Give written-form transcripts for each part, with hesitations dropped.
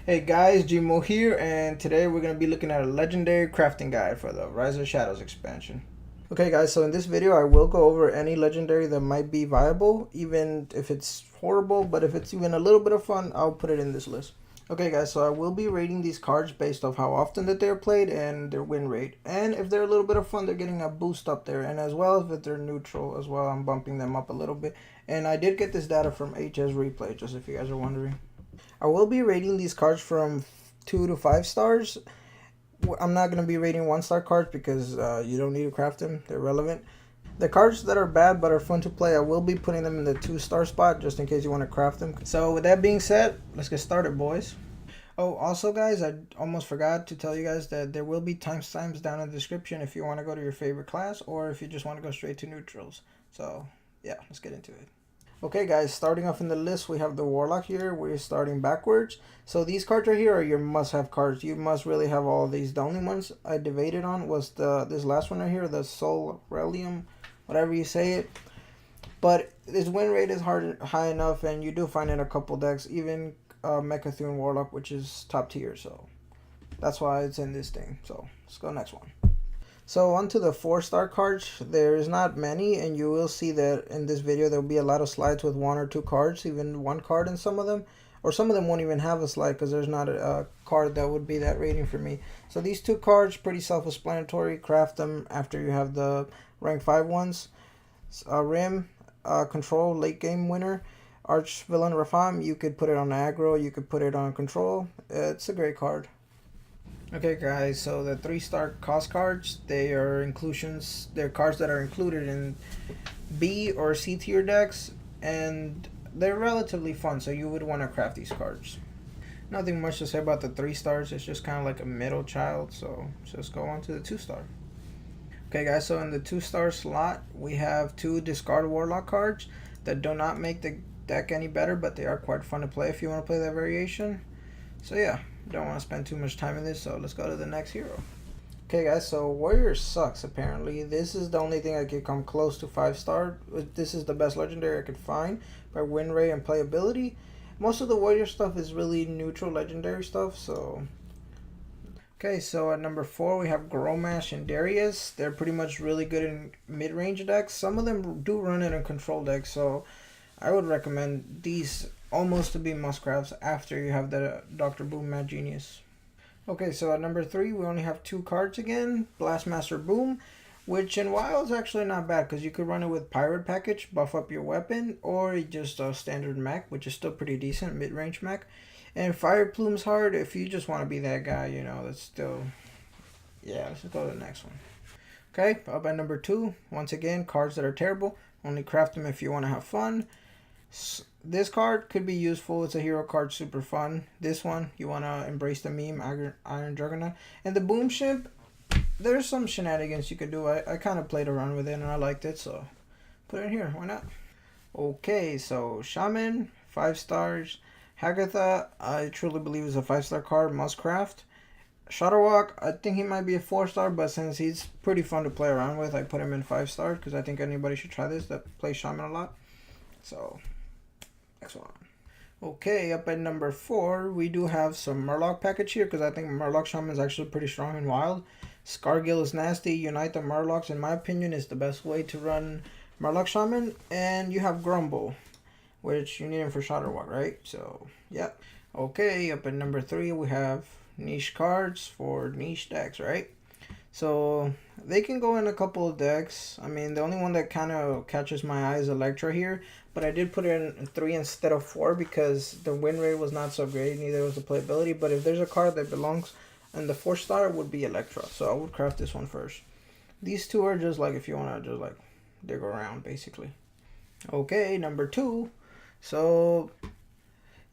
Hey guys, Gmo here, and today we're going to be looking at a legendary crafting guide for the Rise of Shadows expansion. Okay guys, so in this video I will go over any legendary that might be viable, even if it's horrible, but if it's even a little bit of fun, I'll put it in this list. Okay guys, so I will be rating these cards based off how often that they're played and their win rate. And if they're a little bit of fun, they're getting a boost up there, and as well as if they're neutral as well, I'm bumping them up a little bit. And I did get this data from HSReplay, just if you guys are wondering. I will be rating these cards from 2 to 5 stars. I'm not going to be rating 1-star cards because you don't need to craft them. They're relevant. The cards that are bad but are fun to play, I will be putting them in the 2-star spot just in case you want to craft them. So with that being said, let's get started, boys. Oh, also guys, I almost forgot to tell you guys that there will be timestamps down in the description if you want to go to your favorite class or if you just want to go straight to neutrals. So yeah, let's get into it. Okay guys, starting off in the list, we have the Warlock here. We're starting backwards. So these cards right here are your must-have cards. You must really have all of these. The only ones I debated on was this last one right here, the Soul Relium, whatever you say it. But its win rate is high enough, and you do find it in a couple decks, even Mechathune Warlock, which is top tier. So that's why it's in this thing. So let's go next one. So onto the 4-star cards, there's not many, and you will see that in this video there will be a lot of slides with 1 or 2 cards, even 1 card in some of them, or some of them won't even have a slide because there's not a card that would be that rating for me. So these 2 cards, pretty self-explanatory. Craft them after you have the rank 5 ones. Rim, control, late game winner. Arch Villain Rafam, you could put it on aggro, you could put it on control. It's a great card. Okay guys, so the 3-star cost cards, they are inclusions, they're cards that are included in B or C tier decks, and they're relatively fun, so you would want to craft these cards. Nothing much to say about the 3 stars, it's just kind of like a middle child, so let's go on to the 2-star. Okay guys, so in the 2-star slot, we have 2 discard Warlock cards that do not make the deck any better, but they are quite fun to play if you want to play that variation. So yeah, don't want to spend too much time in this, so let's go to the next hero. Okay guys, so Warrior sucks apparently. This is the only thing I could come close to 5-star. This is the best legendary I could find by win rate and playability. Most of the Warrior stuff is really neutral legendary stuff, so... Okay, so at number 4 we have Gromash and Darius. They're pretty much really good in mid-range decks. Some of them do run it in control decks, so I would recommend these almost to be must-crafts after you have the Dr. Boom Mad Genius. Okay, so at number 3, we only have 2 cards again. Blastmaster Boom, which in WoW is actually not bad because you could run it with Pirate Package, buff up your weapon, or just a standard mech, which is still pretty decent, mid-range mech. And Fire Plume's hard if you just want to be that guy, you know, that's still... Yeah, let's go to the next one. Okay, up at number 2, once again, cards that are terrible. Only craft them if you want to have fun. This card could be useful. It's a hero card, super fun. This one, you want to embrace the meme, Iron Juggernaut. And the Boom Ship, there's some shenanigans you could do. I kind of played around with it and I liked it, so put it in here. Why not? Okay, so Shaman, 5 stars. Hagatha, I truly believe is a 5-star card, must craft. Shutterwalk, I think he might be a 4-star, but since he's pretty fun to play around with, I put him in 5 stars because I think anybody should try this that plays Shaman a lot. So... next one. Okay, up at number 4, we do have some Murloc package here because I think Murloc Shaman is actually pretty strong and wild. Scargill is nasty. Unite the Murlocs, in my opinion, is the best way to run Murloc Shaman. And you have Grumble, which you need him for Shutterwalk, right? So, yeah. Okay, up at number 3, we have niche cards for niche decks, right? So they can go in a couple of decks. I mean, the only one that kind of catches my eye is Electra here, but I did put it in 3 instead of 4 because the win rate was not so great, neither was the playability. But if there's a card that belongs in the 4-star, it would be Electra, so I would craft this one first. These 2 are just like if you want to just like dig around basically. Okay, number 2. So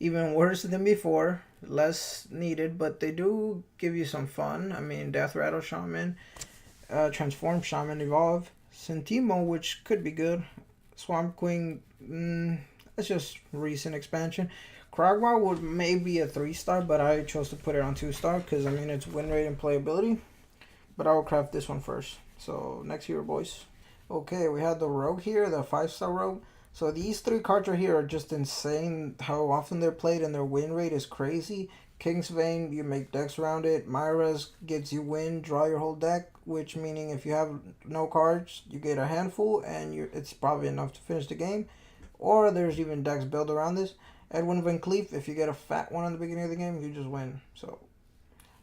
even worse than before, less needed, but they do give you some fun. I mean, Death Rattle Shaman, Transform Shaman Evolve, Sentimo, which could be good. Swamp Queen, it's just recent expansion. Kragwa would maybe a 3-star, but I chose to put it on 2-star because I mean it's win rate and playability. But I will craft this one first. So next hero, boys. Okay, we have the Rogue here, the 5-star Rogue. So these 3 cards right here are just insane how often they're played and their win rate is crazy. Kingsvein, you make decks around it. Myra's gets you win, draw your whole deck, which meaning if you have no cards, you get a handful, and it's probably enough to finish the game. Or there's even decks built around this. Edwin Van Cleef, if you get a fat one in the beginning of the game, you just win. So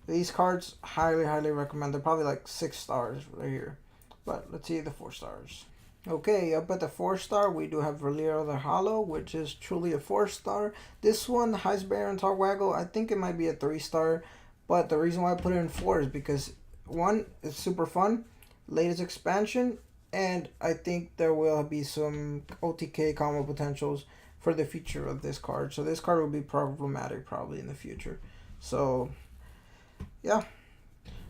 these cards, highly recommend. They're probably like 6 stars right here. But let's see the 4 stars. Okay, up at the 4-star, we do have Valero the Hollow, which is truly a 4-star. This one, Heist Baron Tarwaggle, I think it might be a 3-star. But the reason why I put it in 4 is because, one, it's super fun. Latest expansion. And I think there will be some OTK combo potentials for the future of this card. So this card will be problematic probably in the future. So, yeah.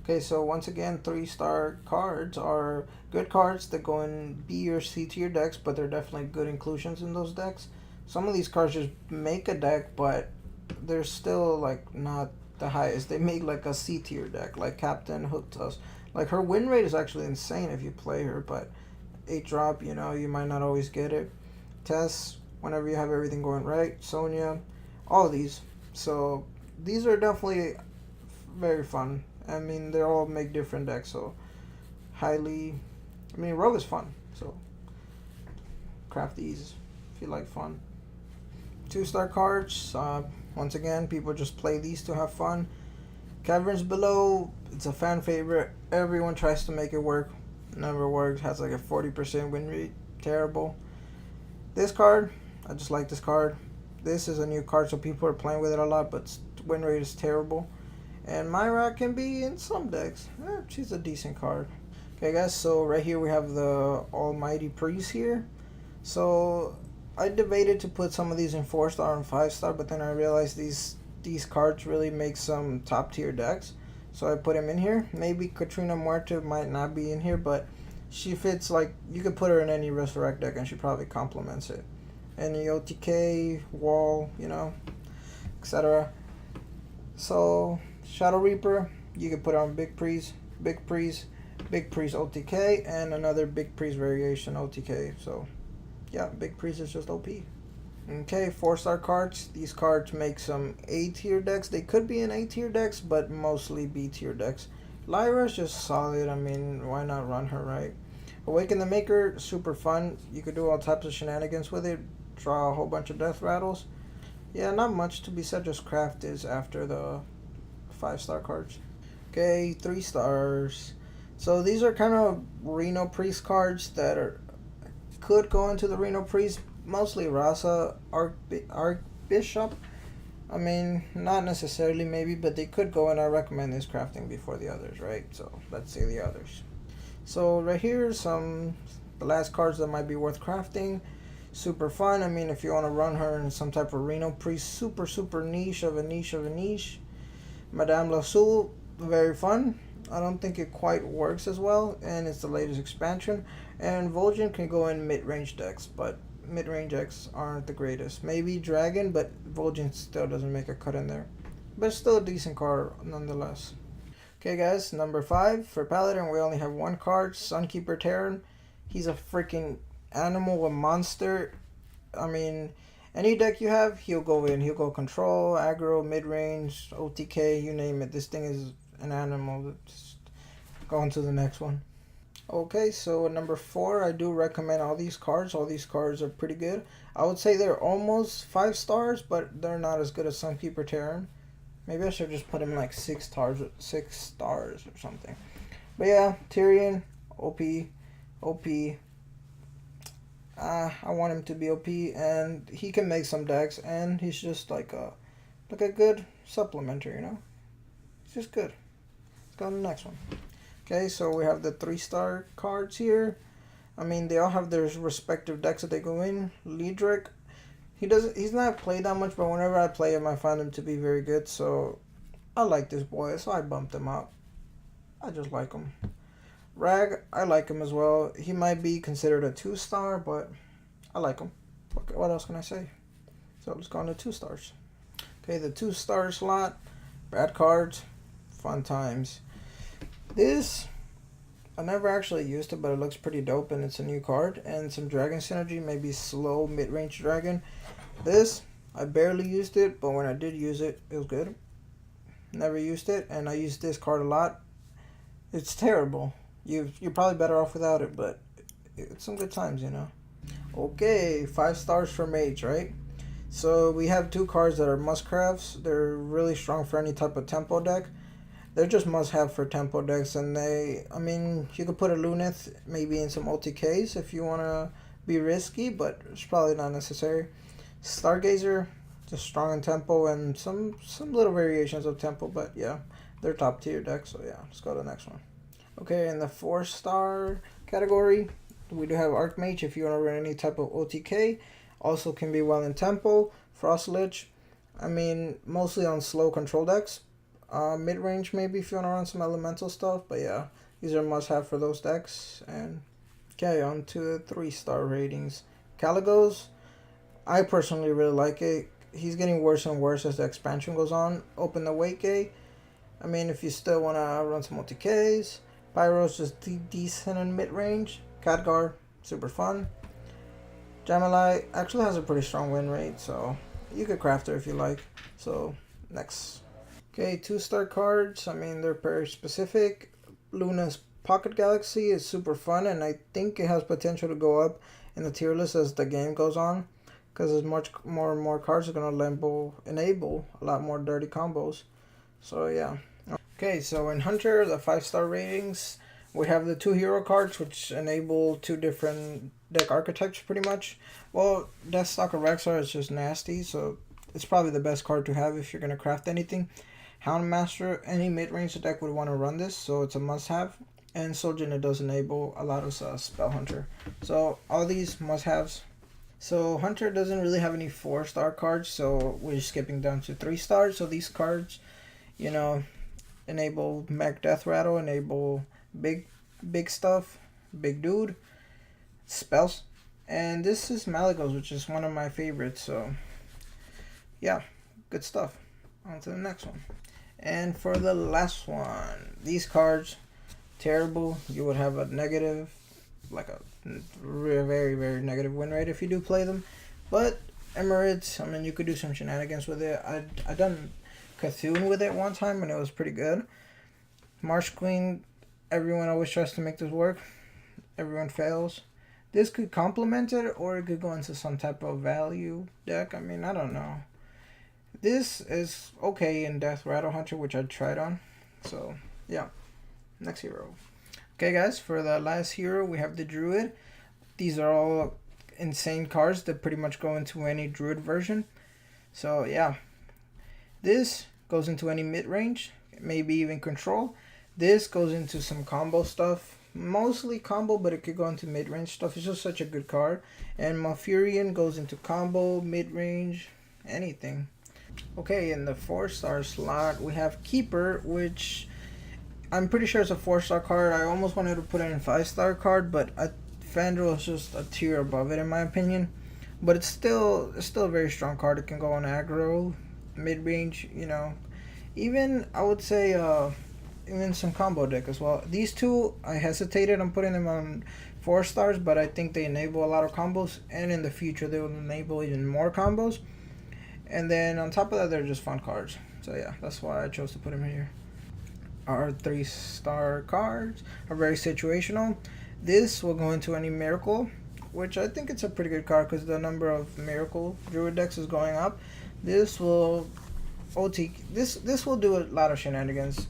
Okay, so once again, 3-star cards are good cards that go in B or C tier decks, but they're definitely good inclusions in those decks. Some of these cards just make a deck, but they're still like not the highest. They make like a C tier deck, like Captain Hooked Us. Like her win rate is actually insane if you play her, but 8-drop, you know, you might not always get it. Tess, whenever you have everything going right. Sonya, all of these. So these are definitely very fun. I mean, they all make different decks, so Rogue is fun, so craft these if you like fun. 2-star cards, once again, people just play these to have fun. Caverns Below, it's a fan favorite. Everyone tries to make it work. Never works. Has like a 40% win rate. Terrible. This card, I just like this card. This is a new card, so people are playing with it a lot, but win rate is terrible. And Myra can be in some decks. She's a decent card. Okay, guys, so right here we have the Almighty Priest here. So I debated to put some of these in 4-star and 5-star, but then I realized these cards really make some top tier decks. So I put them in here. Maybe Katrina Muerta might not be in here, but she fits, like, you could put her in any Resurrect deck and she probably complements it. Any OTK, Wall, you know, etc. So Shadow Reaper, you can put on Big Priest OTK, and another Big Priest variation OTK. So yeah, Big Priest is just OP. Okay, 4-star cards. These cards make some A tier decks. They could be in A tier decks, but mostly B tier decks. Lyra's just solid. I mean, why not run her, right? Awaken the Maker, super fun. You could do all types of shenanigans with it. Draw a whole bunch of death rattles. Yeah, not much to be said, just craft is after the 5-star cards. Okay, 3 stars. So these are kind of Reno Priest cards that could go into the Reno Priest. Mostly Rasa, Archbishop. I mean, not necessarily maybe, but they could go, and I recommend this crafting before the others, right? So let's say the others. So right here, the last cards that might be worth crafting. Super fun. I mean, if you want to run her in some type of Reno Priest, super niche of a niche. Madame Lasul, very fun. I don't think it quite works as well, and it's the latest expansion. And Vol'jin can go in mid-range decks, but mid-range decks aren't the greatest. Maybe Dragon, but Vol'jin still doesn't make a cut in there. But still a decent card nonetheless. Okay, guys, number 5 for Paladin, we only have 1 card, Sunkeeper Terran. He's a freaking animal, a monster. I mean, any deck you have, he'll go in. He'll go control, aggro, mid-range, OTK, you name it. This thing is an animal. Just go on to the next one. Okay, so number 4, I do recommend all these cards. All these cards are pretty good. I would say they're almost 5 stars, but they're not as good as Sunkeeper Terran. Maybe I should just put him like 6 stars or something. But yeah, Tyrion, OP. I want him to be OP, and he can make some decks, and he's just like a good supplementer, you know? It's just good. Let's go to the next one. Okay, so we have the 3-star cards here. I mean, they all have their respective decks that they go in. Liedric, he's not played that much, but whenever I play him, I find him to be very good, so I like this boy, so I bumped him up. I just like him. Rag, I like him as well. He might be considered a 2-star, but I like him. What else can I say? So let's go on to 2 stars. Okay, the 2-star slot. Bad cards. Fun times. This, I never actually used it, but it looks pretty dope, and it's a new card. And some Dragon Synergy, maybe slow mid-range Dragon. This, I barely used it, but when I did use it, it was good. Never used it, and I use this card a lot. It's terrible. You're probably better off without it, but it's some good times, you know. Okay, 5 stars for Mage, right? So we have 2 cards that are must-crafts. They're really strong for any type of tempo deck. They're just must-have for tempo decks, and I mean, you could put a Luneth maybe in some OTKs if you want to be risky, but it's probably not necessary. Stargazer, just strong in tempo and some little variations of tempo, but yeah, they're top tier decks, so yeah, let's go to the next one. Okay, in the 4-star category, we do have Archmage if you want to run any type of OTK. Also can be well in tempo. Frost Lich, I mean, mostly on slow control decks. Mid-range maybe if you want to run some elemental stuff, but yeah, these are must-have for those decks. And okay, on to the 3-star ratings. Caligos, I personally really like it. He's getting worse and worse as the expansion goes on. Open the weight gate. I mean, if you still want to run some OTKs. Pyro's just decent in mid-range. Khadgar, super fun. Jamalai actually has a pretty strong win rate, so you could craft her if you like. So, next. Okay, 2-star cards. I mean, they're very specific. Luna's Pocket Galaxy is super fun, and I think it has potential to go up in the tier list as the game goes on, because as much more and more cards are going to enable a lot more dirty combos. So, yeah. Okay, so in Hunter, the 5-star ratings, we have the 2 hero cards, which enable 2 different deck archetypes, pretty much. Well, Deathstalker Rexar is just nasty, so it's probably the best card to have if you're going to craft anything. Houndmaster, any mid-range deck would want to run this, so it's a must-have. And Soljin, it does enable a lot of Spell Hunter. So, all these must-haves. So, Hunter doesn't really have any 4-star cards, so we're skipping down to 3 stars. So, these cards, you know, enable Mech Death Rattle, enable big stuff, big dude, spells, and this is Malygos, which is one of my favorites. So yeah, good stuff. On to the next one. And for the last one, these cards, terrible. You would have a negative, like a very, very negative win rate if you do play them. But Emirates, I mean, you could do some shenanigans with it. I done Cthulhu with it one time and it was pretty good. Marsh Queen, everyone always tries to make this work. Everyone fails. This could complement it, or it could go into some type of value deck. I mean, I don't know. This is okay in Death Rattle Hunter, which I tried on. So, yeah. Next hero. Okay, guys, for the last hero, we have the Druid. These are all insane cards that pretty much go into any Druid version. So, yeah. This goes into any mid-range, maybe even control. This goes into some combo stuff. Mostly combo, but it could go into mid-range stuff. It's just such a good card. And Malfurion goes into combo, mid-range, anything. Okay, in the 4-star slot, we have Keeper, which I'm pretty sure it's a 4-star card. I almost wanted to put it in 5-star card, but Fandral is just a tier above it in my opinion. But it's still a very strong card. It can go on aggro, mid-range, you know. Even, I would say, even some combo deck as well. These two, I hesitated on putting them on 4 stars, but I think they enable a lot of combos, and in the future they will enable even more combos. And then on top of that, they're just fun cards. So yeah, that's why I chose to put them here. Our 3-star cards are very situational. This will go into any Miracle, which I think it's a pretty good card because the number of Miracle Druid decks is going up. This will this will do a lot of shenanigans.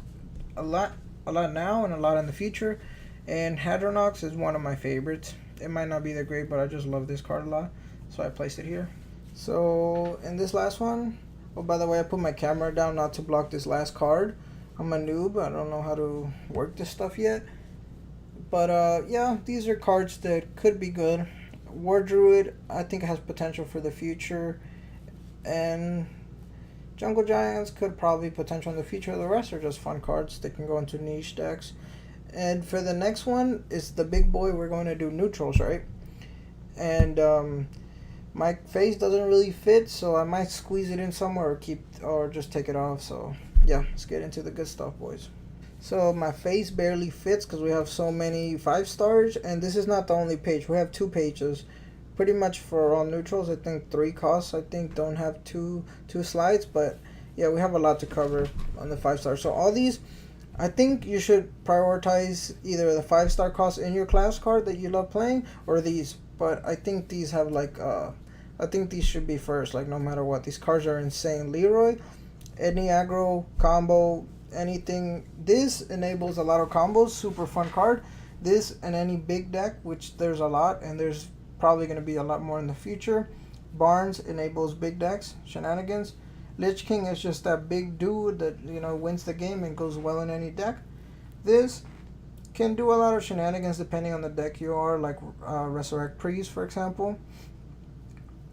A lot now and a lot in the future. And Hadronox is one of my favorites. It might not be that great, but I just love this card a lot, so I placed it here. So in this last one, oh, by the way, I put my camera down not to block this last card. I'm a noob. I don't know how to work this stuff yet. But yeah, these are cards that could be good. War Druid, I think has potential for the future. And Jungle Giants could probably potential in the future. The rest are just fun cards. They can go into niche decks. And for the next one, is the big boy. We're going to do neutrals, right? And my face doesn't really fit, so I might squeeze it in somewhere or just take it off. So yeah, let's get into the good stuff, boys. So my face barely fits because we have so many 5 stars, and this is not the only page. We have 2 pages. Pretty much for all neutrals, I think 3 costs. I think don't have two slides, but yeah, we have a lot to cover on the 5-star. So all these, I think you should prioritize either the 5-star cost in your class card that you love playing, or these. But I think these have like I think these should be first, like no matter what. These cards are insane. Leroy, any aggro combo, anything. This enables a lot of combos. Super fun card. This and any big deck, which there's a lot, and there's probably going to be a lot more in the future. Barnes enables big decks, shenanigans. Lich King is just that big dude that, you know, wins the game and goes well in any deck. This can do a lot of shenanigans depending on the deck you are, like Resurrect Priest, for example.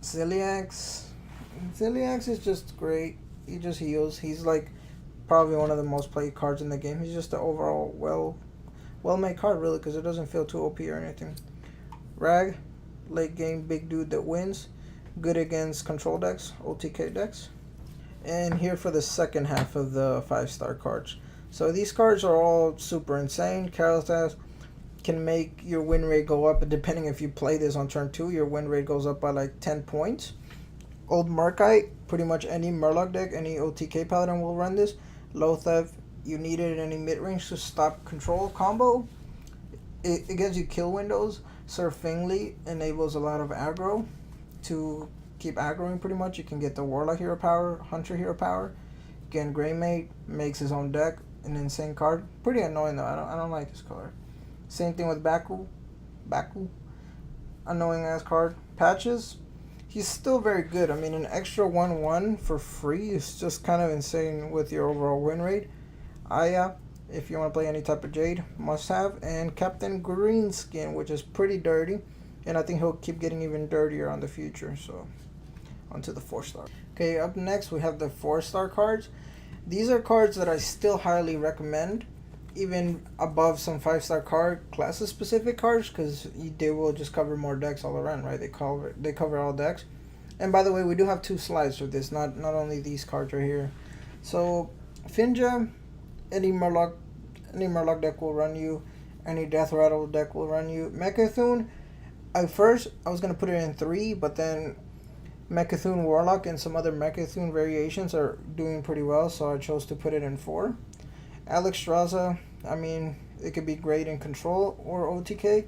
Ziliax is just great. He just heals. He's like probably one of the most played cards in the game. He's just an overall well-made card, really, because it doesn't feel too OP or anything. Rag, late game big dude that wins. Good against control decks, OTK decks. And here for the second half of the 5-star cards. So these cards are all super insane. Karathas can make your win rate go up, depending if you play this on turn 2, your win rate goes up by like 10 points. Old Murkite, pretty much any Murloc deck, any OTK Paladin will run this. Low Theft, you need it in any mid-range to stop control combo. It gives you kill windows. Sir Fingley enables a lot of aggro to keep aggroing pretty much. You can get the Warlock hero power, Hunter hero power. Again, Greymate makes his own deck, an insane card. Pretty annoying though. I don't like this card. Same thing with Baku, annoying ass card. Patches, he's still very good. I mean, an extra 1/1 for free is just kind of insane with your overall win rate. Aya, if you want to play any type of Jade, must have. And Captain Greenskin, which is pretty dirty, and I think he'll keep getting even dirtier on the future. So onto the 4-star. Okay, up next we have the 4-star cards. These are cards that I still highly recommend, even above some 5-star card classes specific cards, because they will just cover more decks all around, right? They cover all decks. And by the way, we do have 2 slides for this, not only these cards right here. So Finja, any Murloc deck will run you. Any Death Rattle deck will run you. Mechathune, at first I was gonna put it in 3, but then Mechathune Warlock and some other Mechathune variations are doing pretty well, so I chose to put it in 4. Alexstrasza, I mean, it could be great in control or OTK.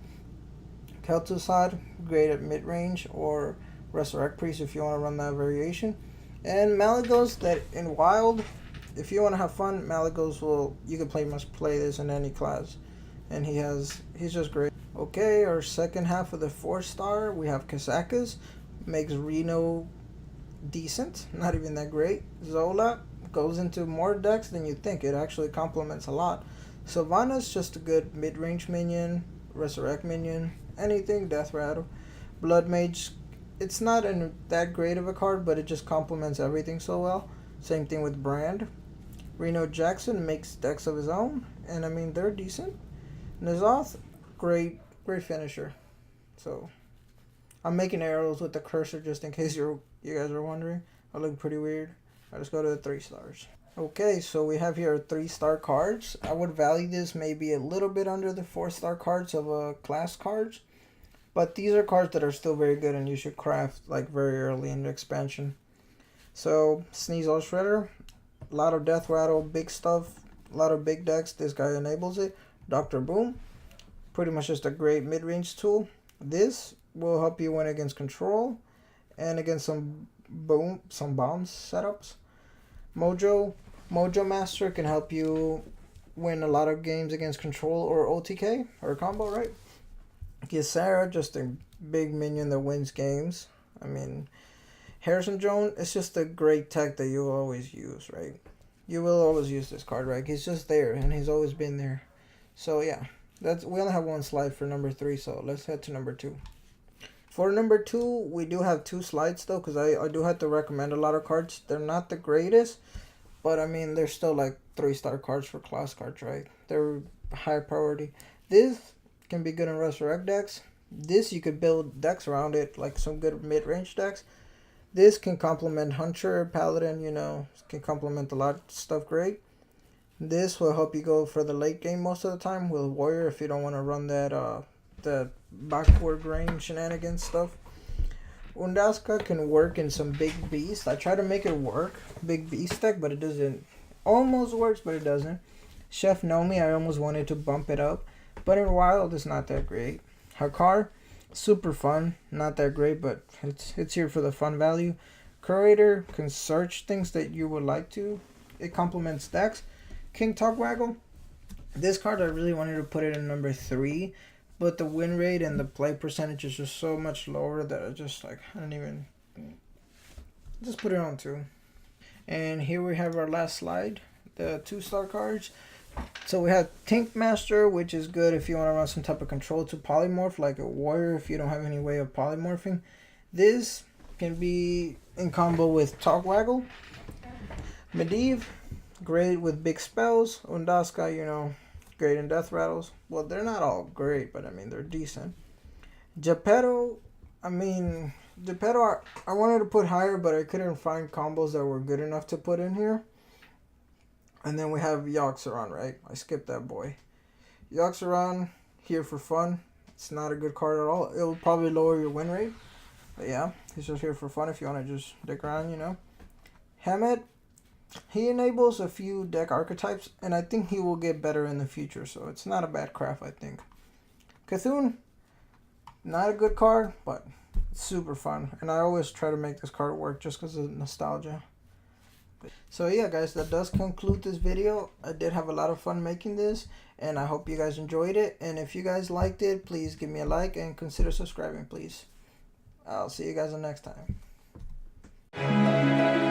Kel'Thuzad, great at mid-range, or Resurrect Priest if you want to run that variation. And Malygos, that in Wild, if you want to have fun, Malygos you can play this in any class. And he's just great. Okay, our second half of the 4-star, we have Kazakas. Makes Reno decent, not even that great. Zola goes into more decks than you think. It actually complements a lot. Sylvana's just a good mid-range minion, Resurrect minion, anything, Death Rattle. Blood Mage, it's not that great of a card, but it just complements everything so well. Same thing with Brand. Reno Jackson makes decks of his own, and I mean, they're decent. N'Zoth, great finisher. So I'm making arrows with the cursor just in case you guys are wondering. I look pretty weird. I just go to the 3 stars. Okay, so we have here 3-star cards. I would value this maybe a little bit under the 4-star cards of class cards. But these are cards that are still very good and you should craft like very early in the expansion. So, Sneasel Shredder, a lot of Death Rattle, big stuff, a lot of big decks. This guy enables it. Dr. Boom, pretty much just a great mid-range tool. This will help you win against control and against some bomb setups. Mojo Master can help you win a lot of games against control or OTK or combo, right? Gisara, just a big minion that wins games. I mean, Harrison Jones, it's just a great tech that you'll always use, right? You will always use this card, right? He's just there and he's always been there. So yeah, we only have 1 slide for number 3, so let's head to number 2. For number 2, we do have 2 slides though, because I do have to recommend a lot of cards. They're not the greatest, but I mean, they're still like 3-star cards for class cards, right? They're high priority. This can be good in Resurrect decks. This, you could build decks around it, like some good mid-range decks. This can complement Hunter, Paladin, you know, can complement a lot of stuff great. This will help you go for the late game most of the time with Warrior if you don't want to run that the backward range shenanigans stuff. Undaska can work in some big beast. I try to make it work, big beast deck, but it doesn't. Almost works, but it doesn't. Chef Nomi, I almost wanted to bump it up, but in Wild it's not that great. Hakar, super fun, not that great, but it's here for the fun value. Curator can search things that you would like to. It complements decks. King Togwaggle, this card I really wanted to put it in number 3, but the win rate and the play percentage is just so much lower that I just like I don't even just put it on 2. And here we have our last slide, the 2-star cards. So we have Tink Master, which is good if you want to run some type of control to polymorph, like a warrior if you don't have any way of polymorphing. This can be in combo with Togwaggle. Medivh, great with big spells. Undaska, you know, great in death rattles. Well, they're not all great, but I mean, they're decent. Geppetto, I mean, Geppetto, I wanted to put higher, but I couldn't find combos that were good enough to put in here. And then we have Yoxaron, right? I skipped that boy. Yoxaron, here for fun. It's not a good card at all. It will probably lower your win rate. But yeah, he's just here for fun if you want to just dick around, you know. Hammett, he enables a few deck archetypes, and I think he will get better in the future. So it's not a bad craft, I think. Cthulhu, not a good card, but it's super fun. And I always try to make this card work just because of nostalgia. So yeah guys, that does conclude this video. I did have a lot of fun making this, and I hope you guys enjoyed it. And if you guys liked it, please give me a like and consider subscribing, please. I'll see you guys the next time.